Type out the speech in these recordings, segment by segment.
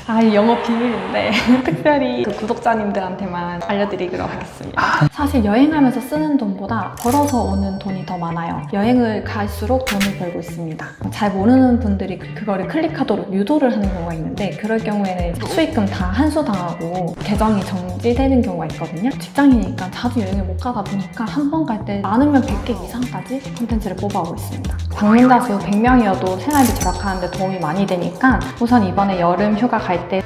이 영업 비밀인데 특별히 그 구독자님들한테만 알려드리도록 하겠습니다. 사실 여행하면서 쓰는 돈보다 벌어서 오는 돈이 더 많아요. 여행을 갈수록 돈을 벌고 있습니다. 잘 모르는 분들이 그거를 클릭하도록 유도를 하는 경우가 있는데, 그럴 경우에는 수익금 다 한수당하고 계정이 정지되는 경우가 있거든요. 직장이니까 자주 여행을 못 가다 보니까 한 번 갈 때 많으면 100개 이상까지 콘텐츠를 뽑아오고 있습니다. 방문자 수 100명이어도 생활비 절약하는데 도움이 많이 되니까 우선 이번에 여름 휴가 갈 때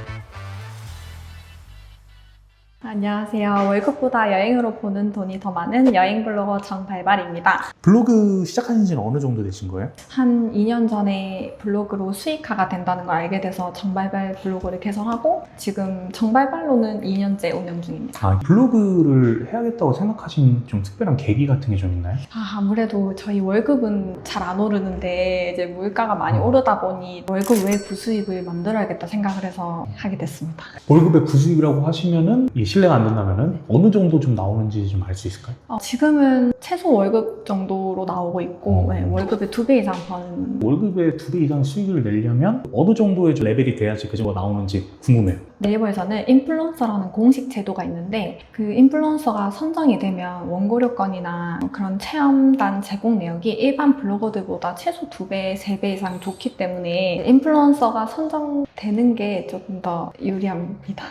안녕하세요. 월급보다 여행으로 버는 돈이 더 많은 여행 블로거 정발발입니다. 블로그 시작하신 지는 어느 정도 되신 거예요? 한 2년 전에 블로그로 수익화가 된다는 걸 알게 돼서 정발발 블로그를 개설하고 지금 정발발로는 2년째 운영 중입니다. 블로그를 해야겠다고 생각하신 좀 특별한 계기 같은 게 좀 있나요? 아무래도 저희 월급은 잘 안 오르는데 이제 물가가 많이 오르다 보니 월급 외 부수입을 만들어야겠다 생각을 해서 하게 됐습니다. 월급의 부수입이라고 하시면은 실례가 안 된다면은 어느 정도 좀 나오는지 좀 알 수 있을까요? 지금은 최소 월급 정도로 나오고 있고 월급의 2배 이상 버는. 월급의 2배 이상 수익을 내려면 어느 정도의 좀 레벨이 돼야지 그 정도가 나오는지 궁금해요. 네이버에서는 인플루언서라는 공식 제도가 있는데, 그 인플루언서가 선정이 되면 원고료건이나 그런 체험단 제공 내역이 일반 블로거들보다 최소 2배, 3배 이상 좋기 때문에 인플루언서가 선정되는 게 조금 더 유리합니다.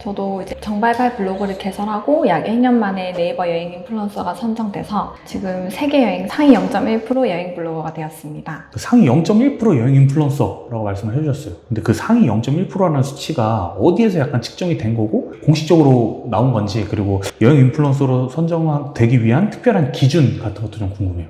저도 이제 정발발 블로그를 개설하고 약 1년 만에 네이버 여행 인플루언서가 선정돼서 지금 세계 여행 상위 0.1% 여행 블로거가 되었습니다. 그 상위 0.1% 여행 인플루언서라고 말씀을 해주셨어요. 근데 그 상위 0.1%라는 수치가 어디에서 약간 측정이 된 거고 공식적으로 나온 건지, 그리고 여행 인플루언서로 선정되기 위한 특별한 기준 같은 것도 좀 궁금해요.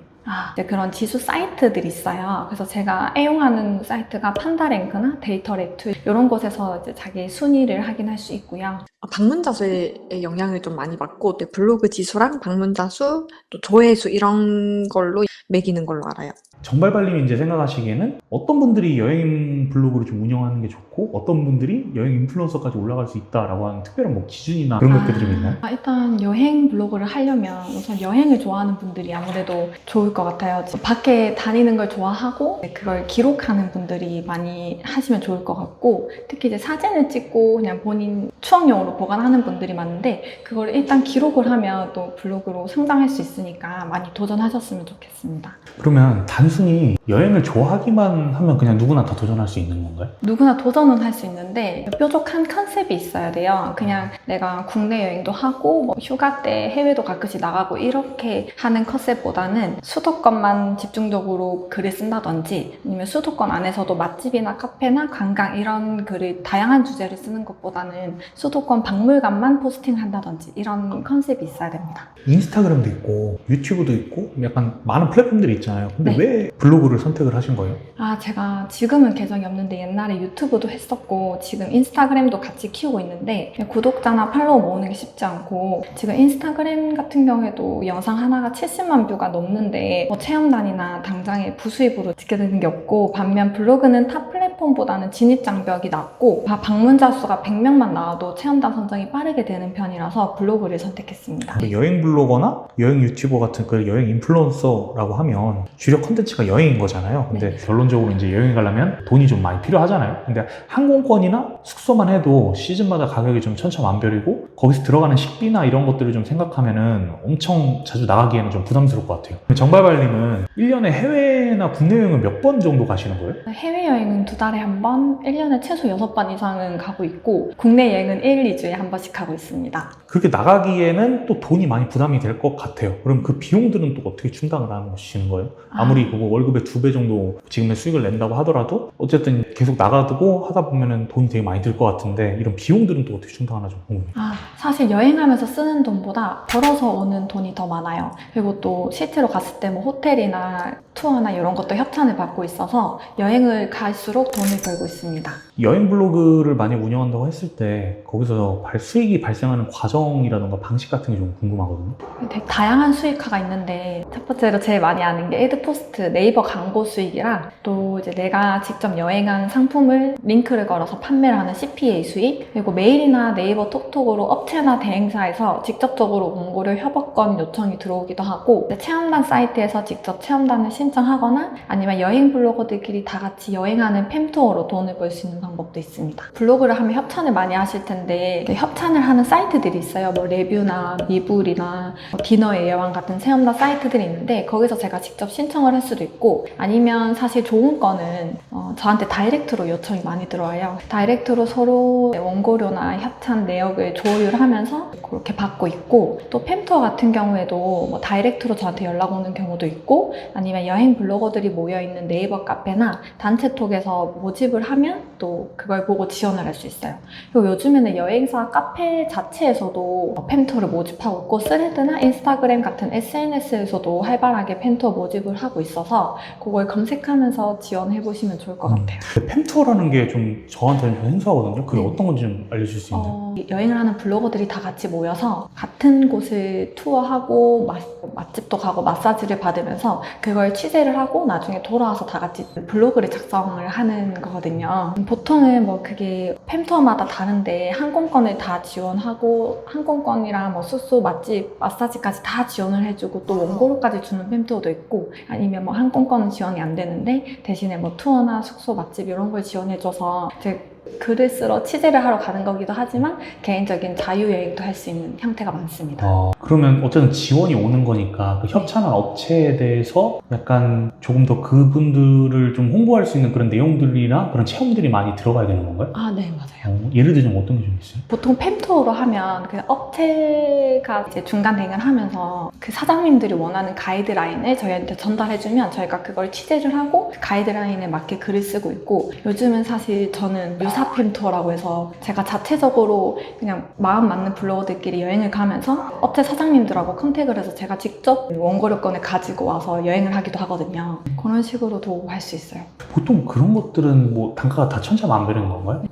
이제 그런 지수 사이트들이 있어요. 그래서 제가 애용하는 사이트가 판다랭크나 데이터레투 이런 곳에서 이제 자기 순위를 확인할 수 있고요. 방문자 수에 영향을 좀 많이 받고, 또 블로그 지수랑 방문자 수, 또 조회수 이런 걸로 매기는 걸로 알아요. 정발발님이 이제 생각하시기에는 어떤 분들이 여행 블로그를 좀 운영하는 게 좋고 어떤 분들이 여행 인플루언서까지 올라갈 수 있다라고 하는 특별한 뭐 기준이나 그런 것들이 좀 있나요? 일단 여행 블로그를 하려면 우선 여행을 좋아하는 분들이 아무래도 좋을 것 같아요. 밖에 다니는 걸 좋아하고 그걸 기록하는 분들이 많이 하시면 좋을 것 같고, 특히 이제 사진을 찍고 그냥 본인 추억용으로 보관하는 분들이 많은데, 그걸 일단 기록을 하면 또 블로그로 성장할 수 있으니까 많이 도전하셨으면 좋겠습니다. 그러면 단순히 여행을 좋아하기만 하면 그냥 누구나 다 도전할 수 있는 건가요? 누구나 도전은 할 수 있는데 뾰족한 컨셉이 있어야 돼요. 그냥 내가 국내 여행도 하고 뭐 휴가 때 해외도 가끔씩 나가고 이렇게 하는 컨셉보다는 수도권만 집중적으로 글을 쓴다든지, 아니면 수도권 안에서도 맛집이나 카페나 관광 이런 글을 다양한 주제를 쓰는 것보다는 수도권 박물관만 포스팅한다든지 이런 컨셉이 있어야 됩니다. 인스타그램도 있고 유튜브도 있고 약간 많은 플랫폼들이 있잖아요. 근데 왜 블로그를 선택을 하신 거예요? 제가 지금은 계정이 없는데 옛날에 유튜브도 했었고 지금 인스타그램도 같이 키우고 있는데, 구독자나 팔로워 모으는 게 쉽지 않고, 지금 인스타그램 같은 경우에도 영상 하나가 70만 뷰가 넘는데 뭐 체험단이나 당장의 부수입으로 찍게 되는 게 없고, 반면 블로그는 타 플랫폼보다는 진입 장벽이 낮고 방문자 수가 100명만 나와도 체험단 선정이 빠르게 되는 편이라서 블로그를 선택했습니다. 여행 블로거나 여행 유튜버 같은 그 여행 인플루언서라고 하면 주력 컨텐츠가 여행인 거잖아요. 근데 결론적으로 이제 여행 가려면 돈이 좀 많이 필요하잖아요. 근데 항공권이나 숙소만 해도 시즌마다 가격이 좀 천차만별이고, 거기서 들어가는 식비나 이런 것들을 좀 생각하면은 엄청 자주 나가기에는 좀 부담스러울 것 같아요. 정발발님은 1년에 해외나 국내 여행은 몇 번 정도 가시는 거예요? 해외여행은 2달에 한 번, 1년에 최소 6번 이상은 가고 있고, 국내 여행은 1, 2주에 한 번씩 가고 있습니다. 그렇게 나가기에는 또 돈이 많이 부담이 될 것 같아요. 그럼 그 비용들은 또 어떻게 충당을 하시는 거예요? 아무리 그거 월급의 2배 정도 지금의 수익을 낸다고 하더라도 어쨌든 계속 나가두고 하다 보면은 돈이 되게 많이 들 것 같은데, 이런 비용들은 또 어떻게 충당하나 좀 궁금해요. 사실 여행하면서 쓰는 돈보다 벌어서 오는 돈이 더 많아요. 그리고 또 실제로 갔을 때 뭐 호텔이나 투어나 이런 것도 협찬을 받고 있어서 여행을 갈수록 돈을 벌고 있습니다. 여행 블로그를 많이 운영한다고 했을 때 거기서 수익이 발생하는 과정이라던가 방식 같은 게 좀 궁금하거든요. 되게 다양한 수익화가 있는데, 첫 번째로 제일 많이 아는 게 애드포스트, 네이버 광고 수익이랑, 또 이제 내가 직접 여행한 상품을 링크를 걸어서 판매를 하는 CPA 수익, 그리고 메일이나 네이버 톡톡으로 업체나 대행사에서 직접적으로 공고를 협업권 요청이 들어오기도 하고, 체험단 사이트에서 직접 체험단을 신청하거나 아니면 여행 블로거들끼리 다 같이 여행하는 팸투어로 돈을 벌 수 있는 방법도 있습니다. 블로그를 하면 협찬을 많이 하실 텐데 협찬을 하는 사이트들이 있어요. 뭐 레뷰나 미불이나 디너의 여왕 같은 체험단 사이트들이 있는데 거기서 제가 직접 신청을 할 수도 있고 아니면 사실 좋은 거는 저한테 다이렉트로 요청이 많이 들어와요. 다이렉트로 서로 원고료나 협찬 내역을 조율하면서 그렇게 받고 있고 또 팸투어 같은 경우에도 뭐 다이렉트로 저한테 연락 오는 경우도 있고 아니면 여행 블로거들이 모여있는 네이버 카페나 단체톡에서 모집을 하면 또 그걸 보고 지원을 할 수 있어요. 그리고 요즘에는 여행사 카페 자체에서도 팸투어를 모집하고 있고 스레드나 인스타그램 같은 SNS에서도 활발하게 팸투어 모집을 하고 있어서 그걸 검색하면서 지원해보시면 좋을 것 같아요. 팸투어라는 게 좀 저한테는 좀 생소하거든요. 그게 네. 어떤 건지 좀 알려줄 수 있나요? 여행을 하는 블로거들이 다 같이 모여서 같은 곳을 투어하고 맛집도 가고 마사지를 받으면서 그걸 취재를 하고 나중에 돌아와서 다 같이 블로그를 작성을 하는 거거든요. 보통은 뭐 그게 팸투어마다 다른데 항공권을 다 지원하고 항공권이랑 뭐 숙소, 맛집, 마사지까지 다 지원을 해주고 또 원고료까지 주는 팸투어도 있고 아니면 뭐 항공권은 지원이 안 되는데 대신에 뭐 투어나 숙소, 맛집 이런 걸 지원해줘서 이제 글을 쓰러 취재를 하러 가는 거기도 하지만 개인적인 자유여행도 할 수 있는 형태가 많습니다. 그러면 어쨌든 지원이 오는 거니까 그 협찬한 업체에 대해서 약간 조금 더 그분들을 좀 홍보할 수 있는 그런 내용들이나 그런 체험들이 많이 들어가야 되는 건가요? 아, 네, 맞아요. 예를 들자면 어떤 게 좀 있어요? 보통 팸투어로 하면 그 업체가 이제 중간 대행을 하면서 그 사장님들이 원하는 가이드라인을 저희한테 전달해주면 저희가 그걸 취재를 하고 그 가이드라인에 맞게 글을 쓰고 있고 요즘은 사실 저는 유사 팸투어라고 해서 제가 자체적으로 그냥 마음 맞는 블로거들끼리 여행을 가면서 업체 사장님들하고 컨택을 해서 제가 직접 원고료권을 가지고 와서 여행을 하기도 하거든요. 그런 식으로도 할 수 있어요. 보통 그런 것들은 뭐 단가가 다 천차만별인 건가요?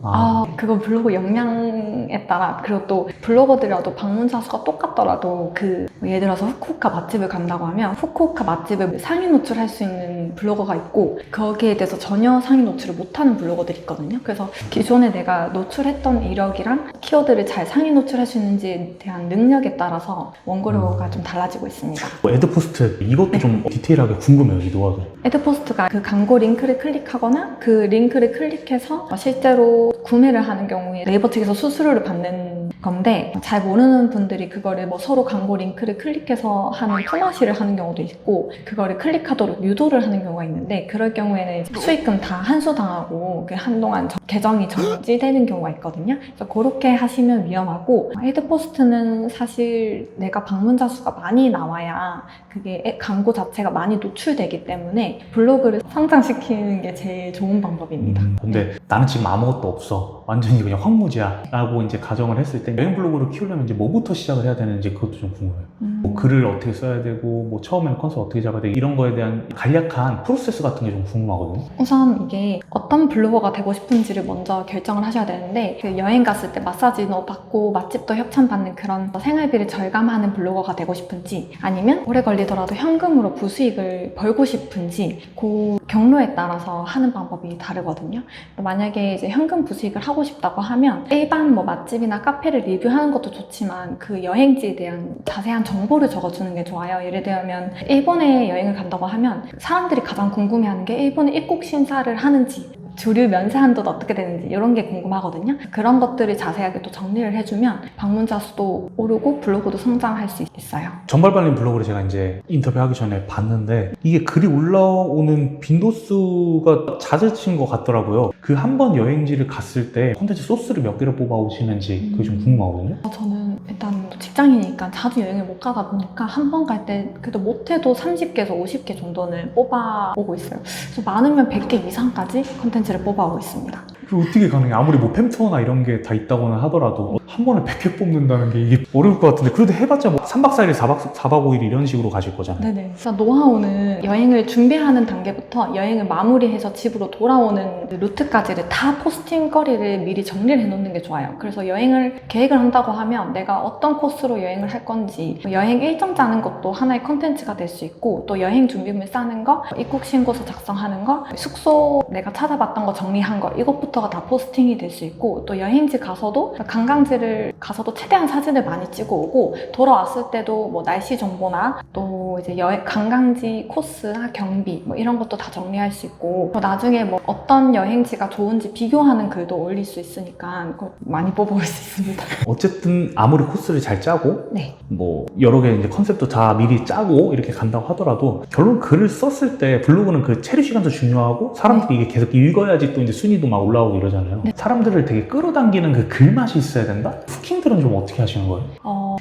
그거 블로그 역량에 따라 그리고 또 블로거들이라도 방문자 수가 똑같더라도 그 예를 들어서 후쿠오카 맛집을 간다고 하면 후쿠오카 맛집을 상위 노출할 수 있는 블로거가 있고 거기에 대해서 전혀 상위 노출을 못하는 블로거들이 있거든요. 그래서 기존에 내가 노출했던 이력이랑 키워드를 잘 상위 노출할 수 있는지에 대한 능력에 따라서 원고료가 좀 달라지고 있습니다. 애드포스트 이것도 좀 디테일하게 궁금해요, 이 노하우. 애드포스트가 그 광고 링크를 클릭하거나 그 링크를 클릭해서 실제로 구매를 하는 경우에 네이버 측에서 수수료를 받는 건데 잘 모르는 분들이 그거를 뭐 서로 광고 링크를 클릭해서 하는 품앗이를 하는 경우도 있고 그거를 클릭하도록 유도를 하는 경우가 있는데 그럴 경우에는 수익금 다 환수당하고 그 한동안 계정이 정지되는 경우가 있거든요. 그래서 그렇게 하시면 위험하고 애드포스트는 사실 내가 방문자 수가 많이 나와야 그게 광고 자체가 많이 노출되기 때문에 블로그를 성장시키는 게 제일 좋은 방법입니다. 근데 나는 지금 아무것도 없어. 완전히 그냥 황무지야. 라고 이제 가정을 했을 때 여행 블로그를 키우려면 이제 뭐부터 시작을 해야 되는지 그것도 좀 궁금해요. 뭐 글을 어떻게 써야 되고 뭐 처음에는 컨셉 어떻게 잡아야 되고 이런 거에 대한 간략한 프로세스 같은 게 좀 궁금하거든요. 우선 이게 어떤 블로거가 되고 싶은지를 먼저 결정을 하셔야 되는데 그 여행 갔을 때 마사지도 받고 맛집도 협찬받는 그런 생활비를 절감하는 블로거가 되고 싶은지 아니면 오래 걸리더라도 현금으로 부수익을 벌고 싶은지 그 경로에 따라서 하는 방법이 다르거든요. 만약에 이제 현금 부수익을 하고 싶다고 하면 일반 뭐 맛집이나 카페를 리뷰하는 것도 좋지만 그 여행지에 대한 자세한 정보를 적어주는 게 좋아요. 예를 들면 일본에 여행을 간다고 하면 사람들이 가장 궁금해하는 게 일본에 입국 심사를 하는지 주류 면세 한도도 어떻게 되는지 이런 게 궁금하거든요. 그런 것들을 자세하게 또 정리를 해주면 방문자 수도 오르고 블로그도 성장할 수 있어요. 전발발님 블로그를 제가 이제 인터뷰하기 전에 봤는데 이게 글이 올라오는 빈도수가 잦으신 것 같더라고요. 그 한 번 여행지를 갔을 때 콘텐츠 소스를 몇 개를 뽑아 오시는지 그게 좀 궁금하거든요. 저는 일단 직장이니까 자주 여행을 못 가다 보니까 한 번 갈 때 그래도 못해도 30개에서 50개 정도는 뽑아오고 있어요. 그래서 많으면 100개 이상까지 콘텐츠를 뽑아오고 있습니다. 그리고 어떻게 가능해? 아무리 뭐 팸투어나 이런 게 다 있다고는 하더라도 한 번에 100개 뽑는다는 게 이게 어려울 것 같은데 그래도 해봤자 뭐 3박 4일, 4박 5일 이런 식으로 가실 거잖아요. 네네. 그래서 노하우는 여행을 준비하는 단계부터 여행을 마무리해서 집으로 돌아오는 루트까지를 다 포스팅거리를 미리 정리를 해놓는 게 좋아요. 그래서 여행을 계획을 한다고 하면 내가 어떤 코스로 여행을 할 건지 여행 일정 짜는 것도 하나의 컨텐츠가 될 수 있고 또 여행 준비물 싸는 거, 입국 신고서 작성하는 거, 숙소 내가 찾아봤던 거 정리한 거 이것부터 데이터가 다 포스팅이 될 수 있고, 또 여행지 가서도 관광지를 가서도 최대한 사진을 많이 찍어 오고, 돌아왔을 때도 뭐 날씨 정보나 또 이제 관광지 코스나 경비 뭐 이런 것도 다 정리할 수 있고, 나중에 뭐 어떤 여행지가 좋은지 비교하는 글도 올릴 수 있으니까 그거 많이 뽑아올 수 있습니다. 어쨌든 아무리 코스를 잘 짜고 네. 뭐 여러 개 이제 컨셉도 다 미리 짜고 이렇게 간다고 하더라도 결론 글을 썼을 때 블로그는 그 체류 시간도 중요하고 사람들이 이게 계속 읽어야지 또 이제 순위도 막 올라오고 이러잖아요. 네. 사람들을 되게 끌어당기는 그 글맛이 있어야 된다? 후킹들은 좀 어떻게 하시는 거예요?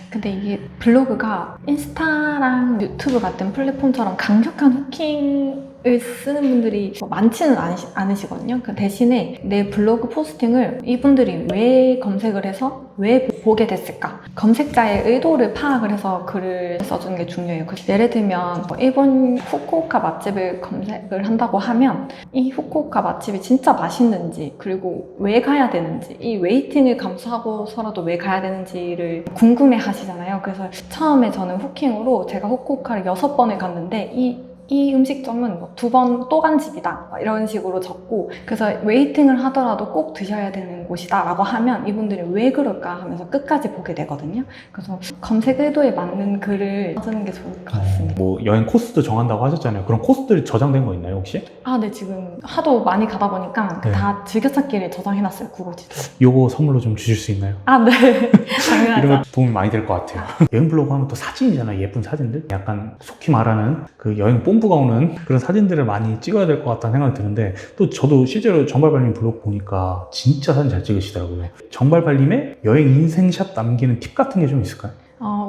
근데 이게 블로그가 인스타랑 유튜브 같은 플랫폼처럼 강력한 후킹을 쓰는 분들이 많지는 않으시거든요. 그 대신에 내 블로그 포스팅을 이분들이 왜 검색을 해서 왜 보게 됐을까? 검색자의 의도를 파악을 해서 글을 써주는 게 중요해요. 그래서 예를 들면 일본 후쿠오카 맛집을 검색을 한다고 하면 이 후쿠오카 맛집이 진짜 맛있는지, 그리고 왜 가야 되는지, 이 웨이팅을 감수하고서라도 왜 가야 되는지를 궁금해 하시잖아요. 그래서 처음에 저는 후킹으로 제가 후쿠오카를 6번을 갔는데 이 음식점은 2번 또 간 집이다 이런 식으로 적고, 그래서 웨이팅을 하더라도 꼭 드셔야 되는 곳이다 라고 하면 이분들이 왜 그럴까 하면서 끝까지 보게 되거든요. 그래서 검색 의도에 맞는 글을 써주는 게 좋을 것 같습니다. 뭐 여행 코스도 정한다고 하셨잖아요. 그럼 코스들이 저장된 거 있나요 혹시? 네, 지금 하도 많이 가다 보니까 네. 다 즐겨찾기를 저장해놨어요, 구글지도. 요거 선물로 좀 주실 수 있나요? 네. 당연하죠. 이런 거 도움이 많이 될 것 같아요. 여행 블로그 하면 또 사진이잖아요. 예쁜 사진들. 약간 속히 말하는 그 여행 뽐뿌가 오는 그런 사진들을 많이 찍어야 될 것 같다는 생각이 드는데, 또 저도 실제로 정발발님 블로그 보니까 진짜 사진 잘 찍으시더라고요. 정발발님의 여행 인생샷 남기는 팁 같은 게 좀 있을까요?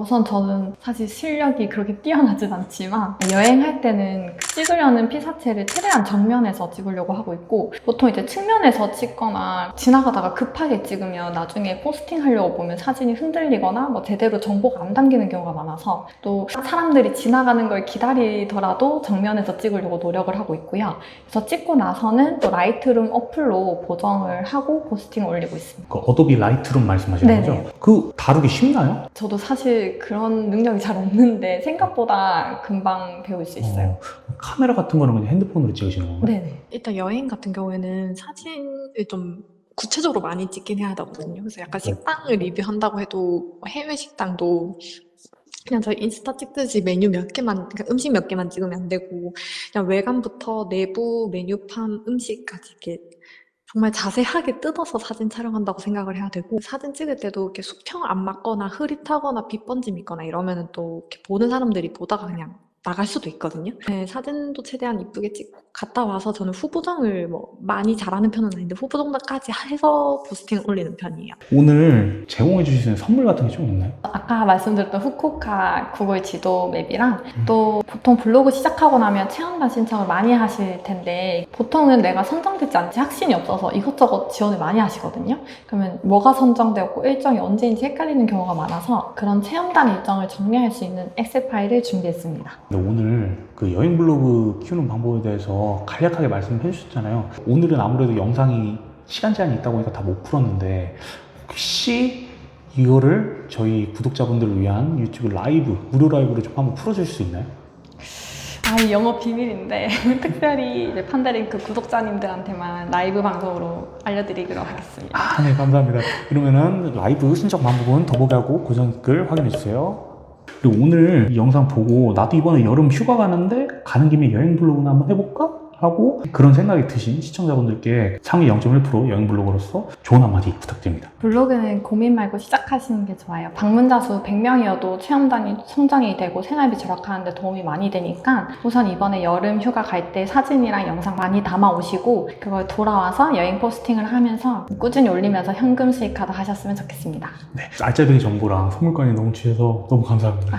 우선 저는 사실 실력이 그렇게 뛰어나진 않지만 여행할 때는 찍으려는 피사체를 최대한 정면에서 찍으려고 하고 있고, 보통 이제 측면에서 찍거나 지나가다가 급하게 찍으면 나중에 포스팅 하려고 보면 사진이 흔들리거나 뭐 제대로 정보가 안 담기는 경우가 많아서, 또 사람들이 지나가는 걸 기다리더라도 정면에서 찍으려고 노력을 하고 있고요. 그래서 찍고 나서는 또 라이트룸 어플로 보정을 하고 포스팅을 올리고 있습니다. 그 어도비 라이트룸 말씀하시는 네네. 거죠? 그 다루기 쉽나요? 저도 사실 그런 능력이 잘 없는데 생각보다 금방 배울 수 있어요. 카메라 같은 거는 그냥 핸드폰으로 찍으시는 건가요? 네네. 일단 여행 같은 경우에는 사진을 좀 구체적으로 많이 찍긴 해야 하거든요. 그래서 약간 식당을 리뷰한다고 해도 해외 식당도 그냥 저희 인스타 찍듯이 메뉴 몇 개만, 그러니까 음식 몇 개만 찍으면 안 되고, 그냥 외관부터 내부 메뉴판 음식까지 이렇게 정말 자세하게 뜯어서 사진 촬영한다고 생각을 해야 되고, 사진 찍을 때도 이렇게 수평 안 맞거나 흐릿하거나 빛 번짐 있거나 이러면은 또 이렇게 보는 사람들이 보다가 그냥 나갈 수도 있거든요. 네, 사진도 최대한 이쁘게 찍고, 갔다 와서 저는 후보정을 뭐 많이 잘하는 편은 아닌데 후보정까지 해서 포스팅을 올리는 편이에요. 오늘 제공해 주실 수 있는 선물 같은 게 좀 있나요? 아까 말씀드렸던 후쿠오카 구글 지도 맵이랑 또 보통 블로그 시작하고 나면 체험단 신청을 많이 하실 텐데, 보통은 내가 선정됐지 않지 확신이 없어서 이것저것 지원을 많이 하시거든요. 그러면 뭐가 선정되었고 일정이 언제인지 헷갈리는 경우가 많아서 그런 체험단 일정을 정리할 수 있는 엑셀 파일을 준비했습니다. 근데 오늘 그 여행 블로그 키우는 방법에 대해서 간략하게 말씀해 주셨잖아요. 오늘은 아무래도 영상이 시간 제한이 있다 보니까 다 못 풀었는데, 혹시 이거를 저희 구독자분들을 위한 유튜브 라이브, 무료 라이브로 좀 한번 풀어줄 수 있나요? 이 영업 비밀인데 특별히 이제 판다링크 구독자님들한테만 라이브 방송으로 알려드리도록 하겠습니다. 네, 감사합니다. 그러면은 라이브 신청 방법은 더보기하고 고정 댓글 확인해 주세요. 그리고 오늘 이 영상 보고 나도 이번에 여름 휴가 가는데 가는 김에 여행 블로그나 한번 해볼까? 하고 그런 생각이 드신 시청자분들께 상위 0.1% 여행 블로거로서 좋은 한마디 부탁드립니다. 블로그는 고민 말고 시작하시는 게 좋아요. 방문자 수 100명이어도 체험단이 성장이 되고 생활비 절약하는 데 도움이 많이 되니까 우선 이번에 여름 휴가 갈 때 사진이랑 영상 많이 담아 오시고, 그걸 돌아와서 여행 포스팅을 하면서 꾸준히 올리면서 현금 수익화도 하셨으면 좋겠습니다. 네, 알짜배기 정보랑 선물까지 너무 주셔서 너무 감사합니다.